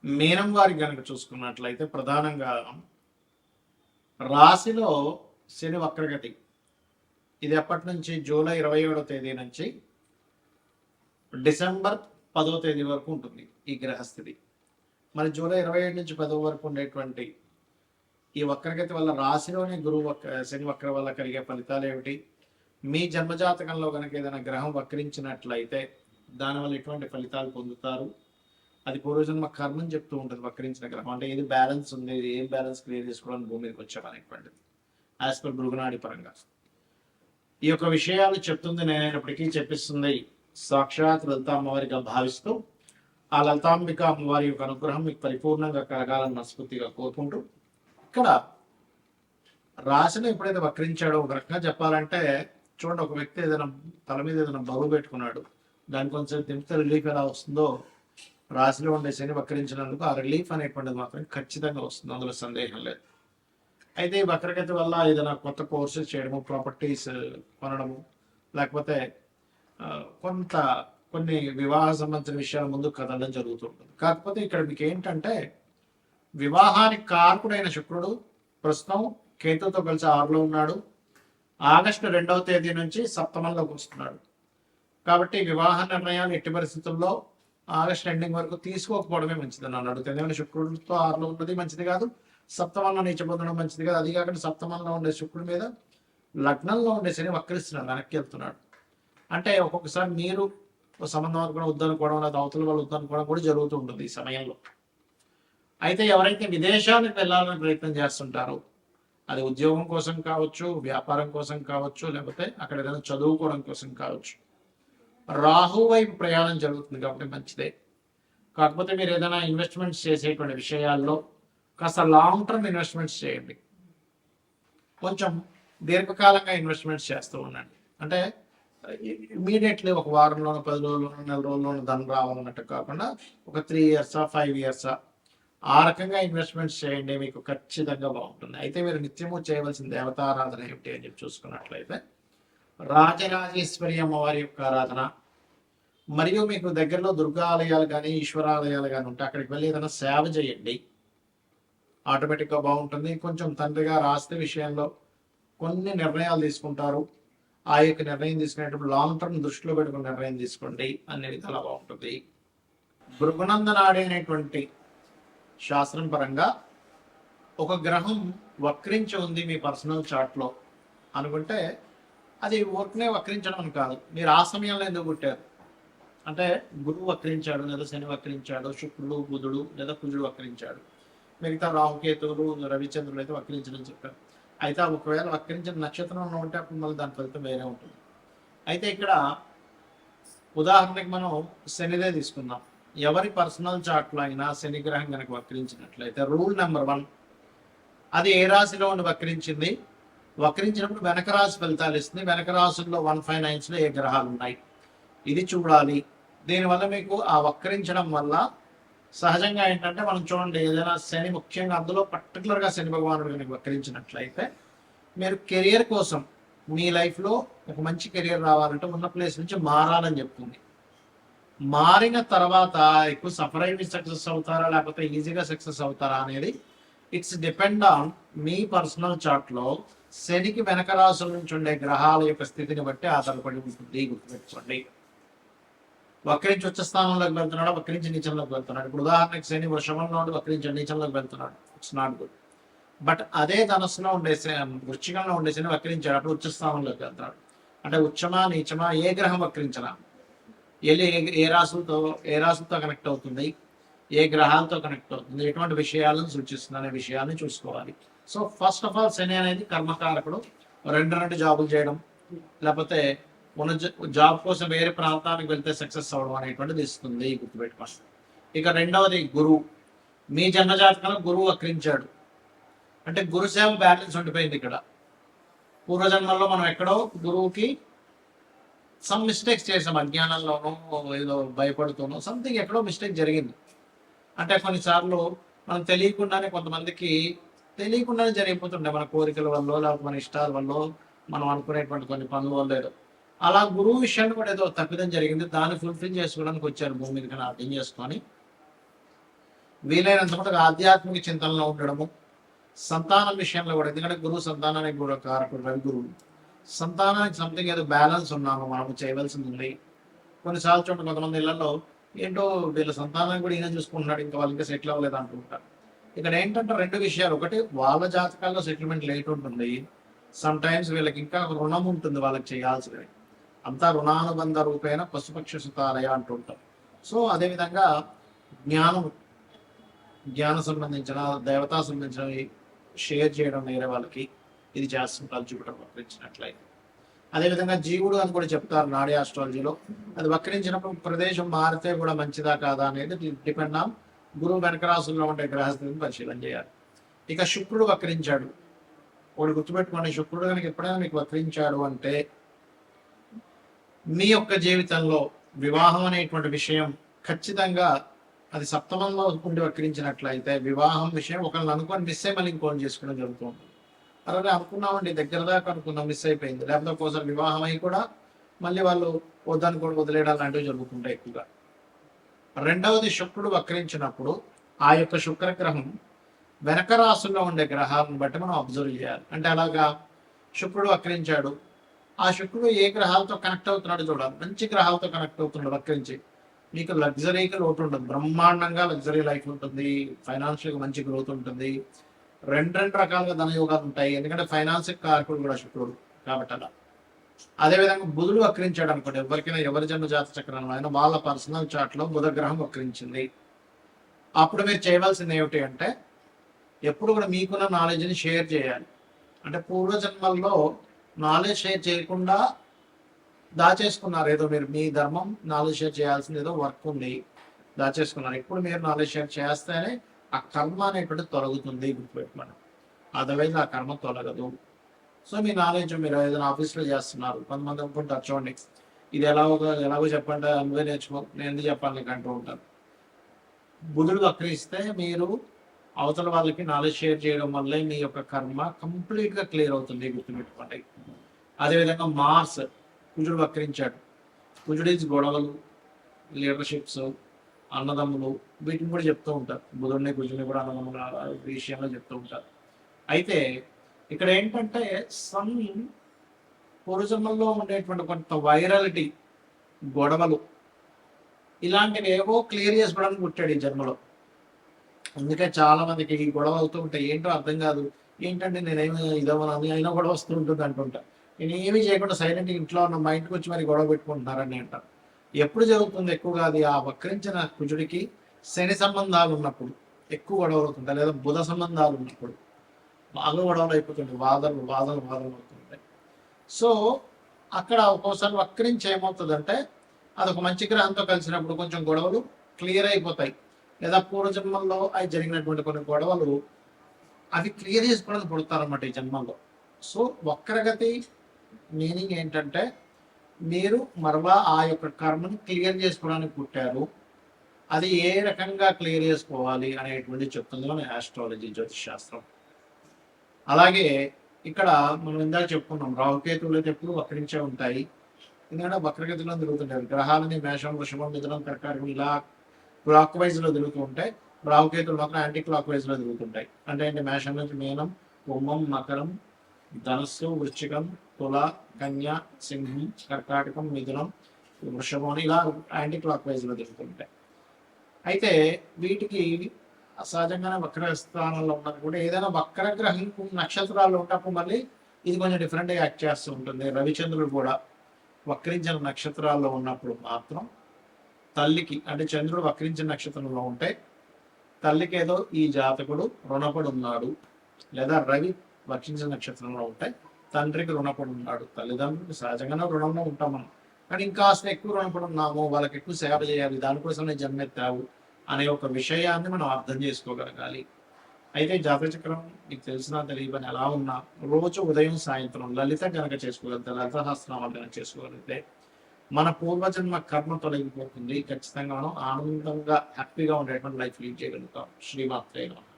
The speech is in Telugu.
మీనం వారికి కనుక చూసుకున్నట్లయితే ప్రధానంగా రాశిలో శని వక్రగతి ఇది ఎప్పటి నుంచి జూలై 27వ తేదీ నుంచి డిసెంబర్ 10వ తేదీ వరకు ఉంటుంది ఈ గ్రహస్థితి. మరి జూలై 27 నుంచి 10 వరకు ఉండేటువంటి ఈ వక్రగతి వల్ల రాశిలోని గురువు శని వక్ర వల్ల కలిగే ఫలితాలు ఏమిటి? మీ జన్మజాతకంలో కనుక ఏదైనా గ్రహం వక్రించినట్లయితే దానివల్ల ఎటువంటి ఫలితాలు పొందుతారు? అది పూర్వజన్మ కర్మని చెప్తూ ఉంటుంది వక్రించిన గ్రహం. అంటే ఇది బ్యాలెన్స్ ఉంది, ఇది ఏం బ్యాలెన్స్ క్లియర్ చేసుకోవడానికి భూమి మీదకి వచ్చామనేటువంటిది యాజ్ పర్ భృగునాడి పరంగా. ఈ యొక్క విషయాలు చెప్తుంది నేనైనప్పటికీ చెప్పిస్తుంది సాక్షాత్ లలిత అమ్మవారిగా భావిస్తూ ఆ లలితాంబిక అమ్మవారి యొక్క అనుగ్రహం మీకు పరిపూర్ణంగా కలగాలని మనస్ఫూర్తిగా కోరుకుంటూ, ఇక్కడ రాశిని ఎప్పుడైతే వక్రించాడో ఒక రకంగా చెప్పాలంటే చూడండి, ఒక వ్యక్తి ఏదైనా తల మీద ఏదైనా బరువు పెట్టుకున్నాడు, దాని కొంచెం దింపితే రిలీఫ్ ఎలా వస్తుందో రాశిలో ఉండే శని వక్రించినందుకు ఆ రిలీఫ్ అనేటువంటిది మాత్రం ఖచ్చితంగా వస్తుంది, అందులో సందేహం లేదు. అయితే ఈ వక్రగతి వల్ల ఏదైనా కొత్త కోర్సెస్ చేయడము, ప్రాపర్టీస్ కొనడము, లేకపోతే కొన్ని వివాహ సంబంధించిన విషయాల ముందు కదలడం జరుగుతుంటుంది. కాకపోతే ఇక్కడ మీకు ఏంటంటే వివాహానికి కారకుడైన శుక్రుడు ప్రస్తుతం కేతుతో కలిసి 6లో ఉన్నాడు. ఆగస్టు 2వ తేదీ నుంచి సప్తమంలోకి వస్తున్నాడు. కాబట్టి వివాహ నిర్ణయాలు ఎట్టి పరిస్థితుల్లో ఆగస్టు ఎండింగ్ వరకు తీసుకోకపోవడమే మంచిది నన్ను అడుగుతుంది. ఎందుకంటే శుక్రుడితో 6లో ఉన్నది మంచిది కాదు, సప్తమంలో నీచబోధనం మంచిది కాదు. అది కాకుండా సప్తమంలో ఉండే శుక్రుడి మీద లగ్నంలో ఉండే శని వక్రిస్తున్నాడు, వెనక్కి వెళ్తున్నాడు. అంటే ఒక్కొక్కసారి మీరు సంబంధం అనుకోవడం వద్దనుకోవడం, లేదా అవతల వాళ్ళు వద్దనుకోవడం కూడా జరుగుతూ ఉంటుంది ఈ సమయంలో. అయితే ఎవరైతే విదేశాలకు వెళ్ళాలని ప్రయత్నం చేస్తుంటారో, అది ఉద్యోగం కోసం కావచ్చు, వ్యాపారం కోసం కావచ్చు, లేకపోతే అక్కడ ఏదైనా చదువుకోవడం కోసం కావచ్చు, రాహు వైపు ప్రయాణం జరుగుతుంది కాబట్టి మంచిదే. కాకపోతే మీరు ఏదైనా ఇన్వెస్ట్మెంట్స్ చేసేటువంటి విషయాల్లో కాస్త లాంగ్ టర్మ్ ఇన్వెస్ట్మెంట్స్ చేయండి. కొంచెం దీర్ఘకాలంగా ఇన్వెస్ట్మెంట్స్ చేస్తూ ఉండండి. అంటే ఇమీడియట్లీ ఒక వారంలోనూ 10 రోజుల్లోనూ నెల రోజుల్లోనూ ధనం రావాలన్నట్టు కాకుండా ఒక 3 years 5 years ఆ రకంగా ఇన్వెస్ట్మెంట్స్ చేయండి, మీకు ఖచ్చితంగా బాగుంటుంది. అయితే మీరు నిత్యము చేయవలసిన దేవతారాధన ఏమిటి అని చెప్పి చూసుకున్నట్లయితే రాజరాజేశ్వరి అమ్మవారి యొక్క ఆరాధన, మరియు మీకు దగ్గరలో దుర్గా ఆలయాలు కానీ ఈశ్వరాలయాలు కానీ ఉంటే అక్కడికి వెళ్ళి ఏదైనా సేవ చేయండి, ఆటోమేటిక్గా బాగుంటుంది. కొంచెం తండ్రిగా రాస్తే విషయంలో కొన్ని నిర్ణయాలు తీసుకుంటారు, ఆ యొక్క నిర్ణయం తీసుకునేటప్పుడు లాంగ్ టర్మ్ దృష్టిలో పెట్టుకుని నిర్ణయం తీసుకోండి, అన్ని విధాలా బాగుంటుంది. భృగునందనాడి అనేటువంటి శాస్త్రం పరంగా ఒక గ్రహం వక్రించి ఉంది మీ పర్సనల్ చార్ట్లో అనుకుంటే అది ఊరికనే వక్రించడం అని కాదు, మీరు ఆ సమయంలో ఎందుకు పుట్టారు అంటే గురువు వక్రించాడు, లేదా శని వక్రించాడు, శుక్రుడు బుధుడు లేదా కుజుడు వక్రించాడు, మిగతా రాహుకేతువులు రవిచంద్రులు అయితే వక్రించడం చెప్పారు. అయితే ఒకవేళ వక్రించిన నక్షత్రంలో ఉంటే అప్పుడు మళ్ళీ దాని ఫలితం వేరే ఉంటుంది. అయితే ఇక్కడ ఉదాహరణకి మనం శనిదే తీసుకుందాం. ఎవరి పర్సనల్ చార్ట్లో అయినా శని గ్రహం కనుక వక్రించినట్లయితే రూల్ నెంబర్ 1, అది ఏ రాశిలో ఉండి వక్రించింది, వక్రించినప్పుడు వెనక రాశి ఫలితాలు ఇస్తుంది, వెనక రాశుల్లో 1, 5, 9 ఏ గ్రహాలు ఉన్నాయి ఇది చూడాలి. దీనివల్ల మీకు ఆ వక్రించడం వల్ల సహజంగా ఏంటంటే మనం చూడండి, ఏదైనా శని ముఖ్యంగా అందులో పర్టికులర్గా శని భగవానుడు కనుక వక్రించినట్లయితే మీరు కెరియర్ కోసం మీ లైఫ్లో ఒక మంచి కెరియర్ రావాలంటే ఉన్న ప్లేస్ నుంచి మారాలని చెప్తుంది. మారిన తర్వాత ఎక్కువ సఫర్ అయ్యి సక్సెస్ అవుతారా లేకపోతే ఈజీగా సక్సెస్ అవుతారా అనేది ఇట్స్ డిపెండ్ ఆన్ మీ పర్సనల్ చార్ట్లో శనికి వెనక రాశుల నుంచి ఉండే గ్రహాల యొక్క స్థితిని బట్టి ఆధారపడి ఉంటుంది, గుర్తుపెట్టుకోండి. వక్రించి ఉచ్చ స్థానంలోకి వెళ్తున్నాడు, వక్రించి నీచంలోకి వెళ్తున్నాడు. ఇప్పుడు ఉదాహరణకి శని వృషభంలో ఉండి వక్రించి నీచంలోకి వెళ్తున్నాడు, ఇట్స్ నాట్ గుడ్. బట్ అదే ధనస్సులో ఉండే వృశ్చికంలో ఉండే శని వక్రించాడు, అప్పుడు ఉచ్చ స్థానంలోకి వెళ్తున్నాడు. అంటే ఉచ్చమా నీచమా ఏ గ్రహం వక్రించరా, ఏ రాశులతో కనెక్ట్ అవుతుంది, ఏ గ్రహాలతో కనెక్ట్ అవుతుంది, ఎటువంటి విషయాలను సూచిస్తుంది అనే విషయాన్ని చూసుకోవాలి. సో ఫస్ట్ ఆఫ్ ఆల్ శని అనేది కర్మకారకుడు. రెండు జాబులు చేయడం, లేకపోతే ఉన్న జాబ్ కోసం వేరే ప్రాంతానికి వెళ్తే సక్సెస్ అవ్వడం అనేటువంటిది ఇస్తుంది, గుర్తుపెట్టుకోండి. ఇక రెండవది గురువు. మీ జన్మజాతకంలో గురువు వక్రించాడు అంటే గురుసేవ బ్యాలెన్స్ ఉండిపోయింది. ఇక్కడ పూర్వజన్మల్లో మనం ఎక్కడో గురువుకి సమ్ మిస్టేక్స్ చేసాం, అజ్ఞానంలోనో ఏదో భయపడుతూనో సంథింగ్ ఎక్కడో మిస్టేక్ జరిగింది. అంటే కొన్నిసార్లు మనం తెలియకుండానే కొంతమందికి తెలియకుండానే జరిగిపోతుండే, మన కోరికల వల్ల లేకపోతే మన ఇష్టాల వల్ల మనం అనుకునేటువంటి కొన్ని పనుల వల్ల ఏదో అలా గురువు విషయాన్ని కూడా ఏదో తప్పిదం జరిగింది, దాన్ని ఫుల్ఫిల్ చేసుకోవడానికి వచ్చారు భూమి మీద. అర్థం చేసుకొని వీలైనంత మటుకు ఆధ్యాత్మిక చింతనలో ఉండడము, సంతానం విషయంలో కూడా, ఎందుకంటే గురువు సంతానానికి కూడా కారకుడు రవి గురువు. సంతానానికి సంథింగ్ ఏదో బ్యాలెన్స్ ఉన్నాము మనము చేయవలసింది ఉంది. కొన్నిసార్లు చూడండి కొంతమంది ఇళ్లలో ఏంటో వీళ్ళ సంతానాన్ని కూడా ఈయన చూసుకుంటున్నాడు, ఇంకా వాళ్ళు ఇంకా సెటిల్ అవ్వలేదు అంటుంటారు. ఇక్కడ ఏంటంటే రెండు విషయాలు, ఒకటి వాళ్ళ జాతకాల్లో సెటిల్మెంట్ లేట్ ఉంటుంది, సమ్ టైమ్స్ వీళ్ళకి ఇంకా రుణం ఉంటుంది వాళ్ళకి చేయాల్సినవి, అంతా రుణానుబంధ రూపేణ పశుపక్ష సుతాలయ అంటుంటారు. సో అదేవిధంగా జ్ఞానం, జ్ఞానం సంబంధించిన దేవతా సంబంధించినవి షేర్ చేయడం వేరే వాళ్ళకి ఇది చేస్తుంటారు జూపిటర్ వక్రించినట్లయితే. అదేవిధంగా జీవుడు అని కూడా చెప్తారు నాడీ ఆస్ట్రాలజీలో. అది వక్రించినప్పుడు ప్రదేశం మారితే కూడా మంచిదా కాదా అనేది డిపెండ్ ఆన్ గురువు వెనక రాసుల్లో ఉండే గ్రహస్థితిని పరిశీలన చేయాలి. ఇక శుక్రుడు వక్రించాడు, ఒకటి గుర్తుపెట్టుకోండి, శుక్రుడు కనుక ఎప్పుడైనా మీకు వక్రించాడు అంటే మీ యొక్క జీవితంలో వివాహం అనేటువంటి విషయం ఖచ్చితంగా అది సప్తమంలో ఉండి వక్రించినట్లయితే వివాహం విషయం ఒకరిని అనుకొని మిస్ అయ్యి మళ్ళీ ఇంకోటి చేసుకోవడం జరుగుతుంది. అలాగే అనుకున్నామండి దగ్గర దాకా అనుకున్నాం, మిస్ అయిపోయింది, లేకపోతే ఒక్కోసారి వివాహం అయ్యి కూడా మళ్ళీ వాళ్ళు వద్దని కూడా వదిలేయడం లాంటివి జరుగుతుంటాయి ఎక్కువగా. రెండవది శుక్రుడు వక్రించినప్పుడు ఆ యొక్క శుక్రగ్రహం వెనక రాసుల్లో ఉండే గ్రహాలను బట్టి మనం అబ్జర్వ్ చేయాలి. అంటే అలాగా శుక్రుడు వక్రించాడు, ఆ శుక్రుడు ఏ గ్రహాలతో కనెక్ట్ అవుతున్నాడు చూడాలి. మంచి గ్రహాలతో కనెక్ట్ అవుతున్నాడు వక్రించి, మీకు లగ్జరీకి లోటు ఉంటుంది, బ్రహ్మాండంగా లగ్జరీ లైఫ్ ఉంటుంది, ఫైనాన్షియల్గా మంచి గ్రోత్ ఉంటుంది, రెండు రకాలుగా ధనయోగాలు ఉంటాయి, ఎందుకంటే ఫైనాన్స్ కారకుడు కూడా శుక్రుడు కాబట్టి అలా. అదేవిధంగా బుధుడు వక్రించాడు అనుకోండి, ఎవరికైనా ఎవరి జన్మ జాత చక్రంలో అయినా వాళ్ళ పర్సనల్ చార్ట్లో బుధ గ్రహం వక్రించింది, అప్పుడు మీరు చేయవలసింది ఏమిటి అంటే ఎప్పుడు కూడా మీకున్న నాలెడ్జ్ని షేర్ చేయాలి. అంటే పూర్వజన్మల్లో నాలెడ్జ్ షేర్ చేయకుండా దాచేసుకున్నారు, ఏదో మీరు మీ ధర్మం నాలెడ్జ్ షేర్ చేయాల్సింది ఏదో వర్క్ ఉంది దాచేసుకున్నారు. ఇప్పుడు మీరు నాలెడ్జ్ షేర్ చేస్తేనే ఆ కర్మ అనేటువంటి తొలగుతుంది, గుర్తుపెట్టుకోండి, అదర్వైజ్ ఆ కర్మ తొలగదు. సో మీ నాలెడ్జ్ మీరు ఏదైనా ఆఫీస్లో చేస్తున్నారు, కొంతమంది అనుకుంటారు చూడండి ఇది ఎలాగో చెప్పండి నువ్వే నేర్చుకో నేను ఎందుకు చెప్పాలి నీకు అంటూ ఉంటారు. బుధుడు వక్రిస్తే మీరు అవతల వాళ్ళకి నాలెడ్జ్ షేర్ చేయడం వల్లే మీ యొక్క కర్మ కంప్లీట్గా క్లియర్ అవుతుంది, గుర్తుపెట్టుకోండి. అదేవిధంగా మార్స్ కుజుడు వక్రించాడు, కుజుడు ఈజ్ గొడవలు, లీడర్షిప్స్, అన్నదమ్ములు, వీటిని కూడా చెప్తూ ఉంటారు, బుధుడిని కుజుడిని కూడా అన్నదమ్ముల విషయంలో చెప్తూ ఉంటారు. అయితే ఇక్కడ ఏంటంటే సన్ పూర్వజన్మల్లో ఉండేటువంటి కొంత వైరాలిటీ, గొడవలు, ఇలాంటివి ఏవో క్లియర్ చేసుకోవడానికి పుట్టాడు ఈ జన్మలో. అందుకే చాలా మందికి ఈ గొడవ అవుతూ ఉంటాయి, ఏంటో అర్థం కాదు, ఏంటంటే నేనేమి ఇదవనాను అయినా గొడవ వస్తూ ఉంటుంది అంటుంటా. నేను ఏమీ చేయకుండా సైలెంట్గా ఇంట్లో ఉన్న మా ఇంటికి వచ్చి మరి గొడవ పెట్టుకుంటున్నారని అంటారు. ఎప్పుడు జరుగుతుంది ఎక్కువగా అది ఆ వక్రించిన కుజుడికి శని సంబంధాలు ఉన్నప్పుడు ఎక్కువ గొడవలు అవుతుంటాయి, లేదా బుధ సంబంధాలు ఉన్నప్పుడు బాగా గొడవలు అయిపోతుంటాయి, వాదనలు అవుతుంటాయి. సో అక్కడ ఒక్కోసారి వక్రించి ఏమవుతుందంటే అదొక మంచి గ్రహంతో కలిసినప్పుడు కొంచెం గొడవలు క్లియర్ అయిపోతాయి, లేదా పూర్వజన్మల్లో అవి జరిగినటువంటి కొన్ని గొడవలు అవి క్లియర్ చేసుకోవడానికి పుడతారన్నమాట ఈ జన్మల్లో. సో వక్రగతి మీనింగ్ ఏంటంటే మీరు మరలా ఆ యొక్క కర్మను క్లియర్ చేసుకోవడానికి పుట్టారు, అది ఏ రకంగా క్లియర్ చేసుకోవాలి అనేటువంటి చెప్తుంది మన ఆస్ట్రాలజీ జ్యోతిష్ శాస్త్రం. అలాగే ఇక్కడ మనం ఇందాక చెప్పుకున్నాం రాహుకేతువులు అయితే ఎప్పుడు వక్రించే ఉంటాయి, ఎందుకంటే వక్రగతిలో తిరుగుతుంటారు గ్రహాలని మేషం, వృషభం, మిథునం, కర్కాటకం ఇలా క్లాక్ వైజ్లో తిరుగుతూ ఉంటాయి, రాహుకేతువులు మాత్రం యాంటీ క్లాక్ వైజ్లో తిరుగుతుంటాయి. అంటే ఏంటి, మేషం నుంచి మీనం, కుంభం, మకరం, ధనస్సు, వృశ్చికం, తుల, కన్య, సింహం, కర్కాటకం, మిథునం, వృషభం ఇలా యాంటీ క్లాక్ వైజ్లో తిరుగుతుంటాయి. అయితే వీటికి సహజంగానే వక్ర స్థానంలో ఉన్నది కూడా ఏదైనా వక్రగ్రహం నక్షత్రాల్లో ఉన్నప్పుడు మళ్ళీ ఇది కొంచెం డిఫరెంట్గా యాక్ట్ చేస్తూ ఉంటుంది. రవిచంద్రుడు కూడా వక్రించిన నక్షత్రాల్లో ఉన్నప్పుడు మాత్రం తల్లికి, అంటే చంద్రుడు వక్రించిన నక్షత్రంలో ఉంటే తల్లికి ఏదో ఈ జాతకుడు రుణపడి ఉన్నాడు, లేదా రవి వక్రించిన నక్షత్రంలో ఉంటే తండ్రికి రుణపడి ఉన్నాడు. తల్లిదండ్రులు సహజంగానే రుణంలో ఉంటాం మనం, కానీ ఇంకా అసలు ఎక్కువ రుణపడి ఉన్నాము, వాళ్ళకి ఎక్కువ సేవ చేయాలి, దానికోసమే జన్మెత్తావు అనే ఒక విషయాన్ని మనం అర్థం చేసుకోగలగాలి. అయితే జాతచక్రం మీకు తెలిసినా తెలియని ఎలా ఉన్నా రోజు ఉదయం సాయంత్రం లలిత కనుక చేసుకోగలిగితే, లలిత సహస్రనామాలు కనుక చేసుకోగలిగితే మన పూర్వజన్మ కర్మ తొలగిపోతుంది. ఖచ్చితంగా మనం ఆనందంగా హ్యాపీగా ఉండేటువంటి లైఫ్ లీడ్ చేయగలుగుతాం. శ్రీమాత్రే నమః.